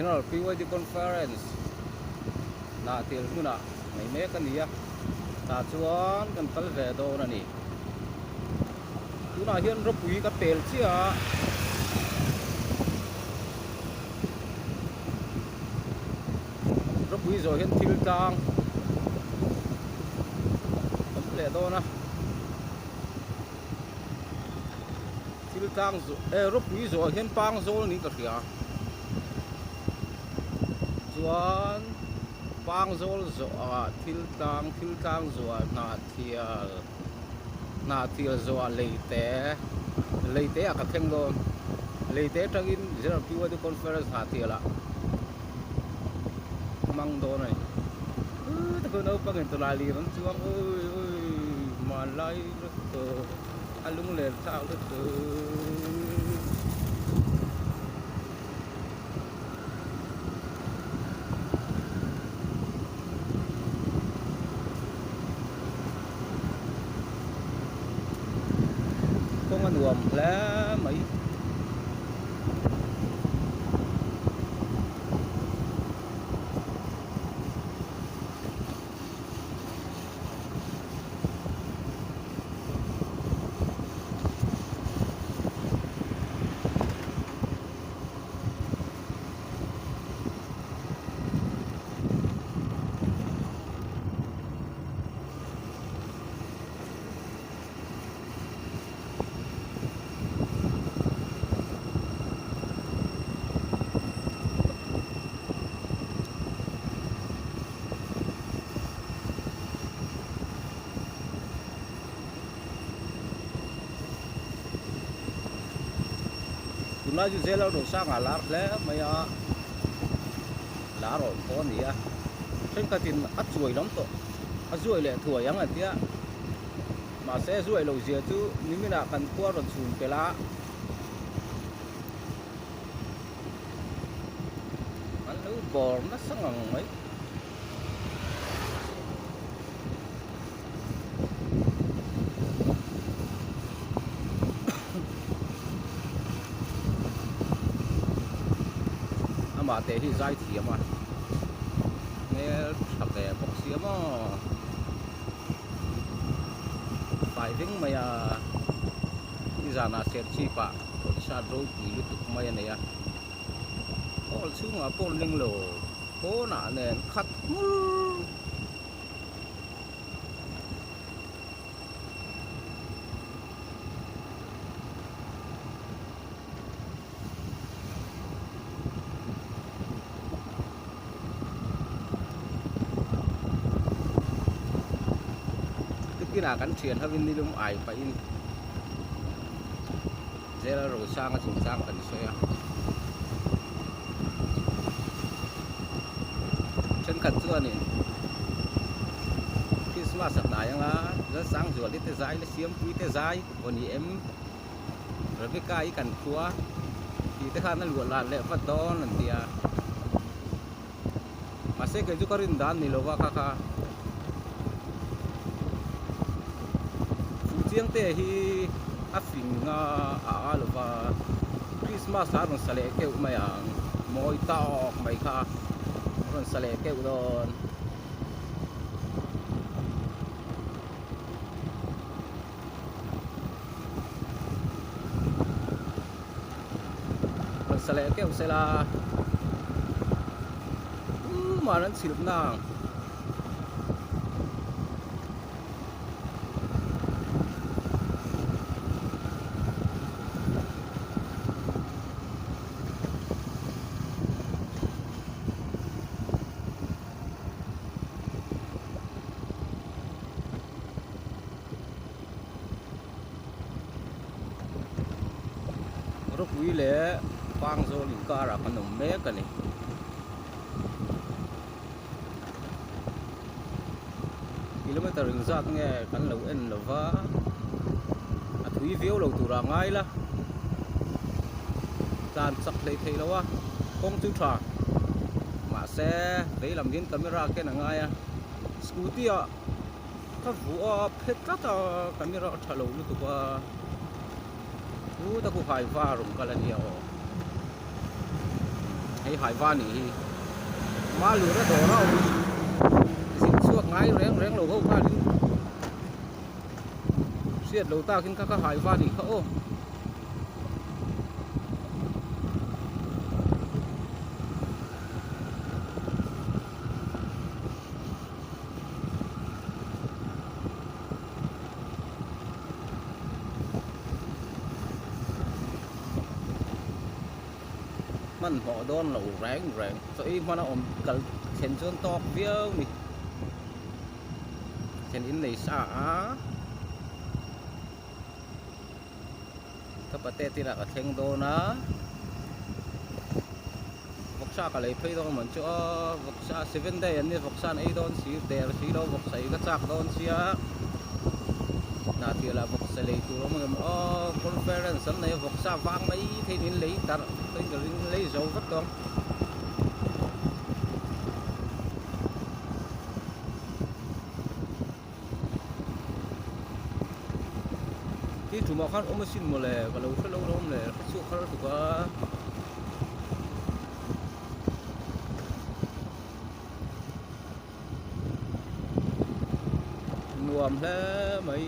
National PYD Conference na til muna mai me kan dia ta chuan kan kal ve do na ni tuna hian ro pui ka pel chia ro pui zo hian thil tang kan le do na thil tang zo ro pui zo hian pang zo ni ka khia chuan pang zol zo thil tang zo na thial zo leite a ka theng do leite tangin general PYD conference ha thiala mang do này ta ko no pangin to la li ran chuang oi ma lai to alung le sao to con anh gồm lá Mỹ na ju zelo do sang ala le maya la ro ko ni a sen ka tin a chuai lam to a zuai le thua yang a tia ma se zuai lo zia tu ni mina kan kwa ron chun pela an lu bor na sang mai mà thế thì dai thì mà nghe thật đẹp bọc xía mà phải đứng mày đi ra là xe chi pa còn xa rồi thì lúc tục mày này à có xuống mà con linh lồ cố nã nền khát cái nào cắn truyền hay đi lung ải phải in dễ là rồi sang cái chúng sang cần xoay chân khẩn chưa nè Christmas sắp lại là rất sáng rửa đi tới dài là xiêm quý tới dài còn thì em rồi với cái cần khóa thì tới khăn nó luộc là lệ phát đó lần thì mà sẽ cái chú có rin đan này lâu kha riêng thế thì áp phim là Christmas là còn sẽ lệ kêu mày mỗi tao mày kha còn sẽ lệ kêu đó còn sẽ lệ kêu sẽ là mà nó chỉ được nàng rất quý lẽ quang rồi những ca là con nồng mé cái này km rừng rạc nghe cắn lẩu en là vá thúy viếu lẩu tù ra ngay là tàn sặc lấy thấy đâu á không chú trả mà xe đấy làm viên camera cái là ngay scooty à các vụ phết các camera trả lẩu luôn tụ qua ta cũng phải va rụng cái là nhiều hay hải van thì má lửa nó đổ nó xin suốt ngay rén rén lầu gốc ra đi xiết đầu ta khiến các hải van thì khổ mình họ đón lẩu ráng ráng rồi mà nó cần tiền chân to viêu nè tiền in này xả các bạn tết thì là cái theng đô nó vóc xa cả lấy phay đâu mình cho vóc xa 7 day anh đi vóc xa này đón xí để xí đâu vóc say cái chắc đón xí á nà thì là vóc say lấy tụi nó mà conference này vóc xa vang mấy thì nên lấy tận lấy dấu vất không thì chúng mà khăn ôm xin một lẻ và lâu lâu lẻ suốt khăn được có nuông thế mấy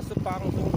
sepang xuống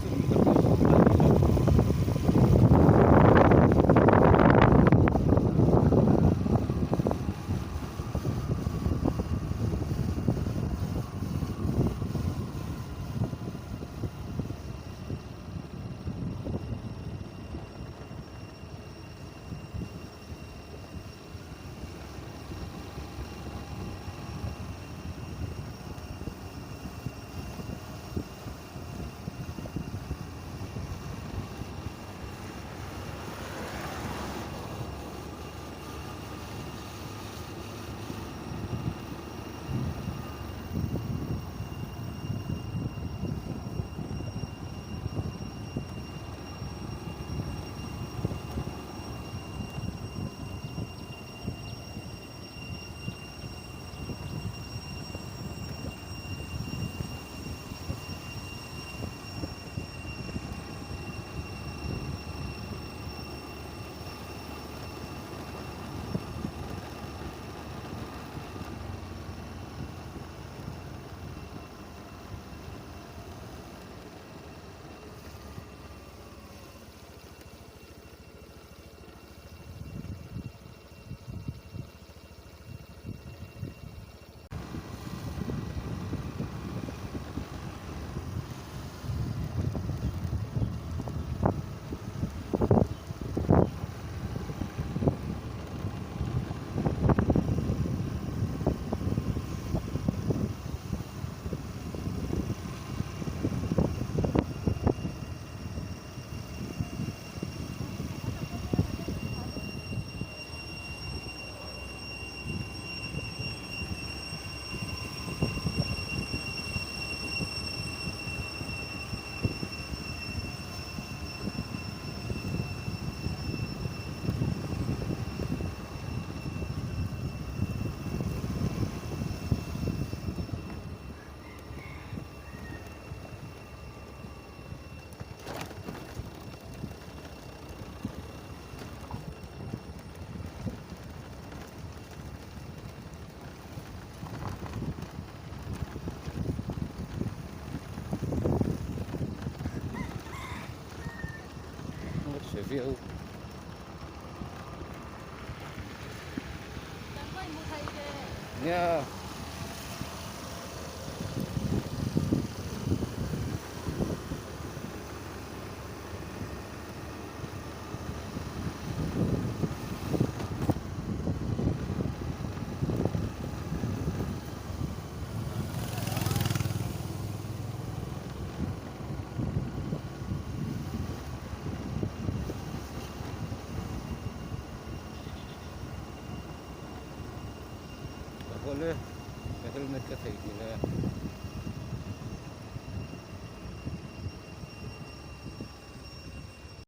view yeah boleh helmet cái thầy thì là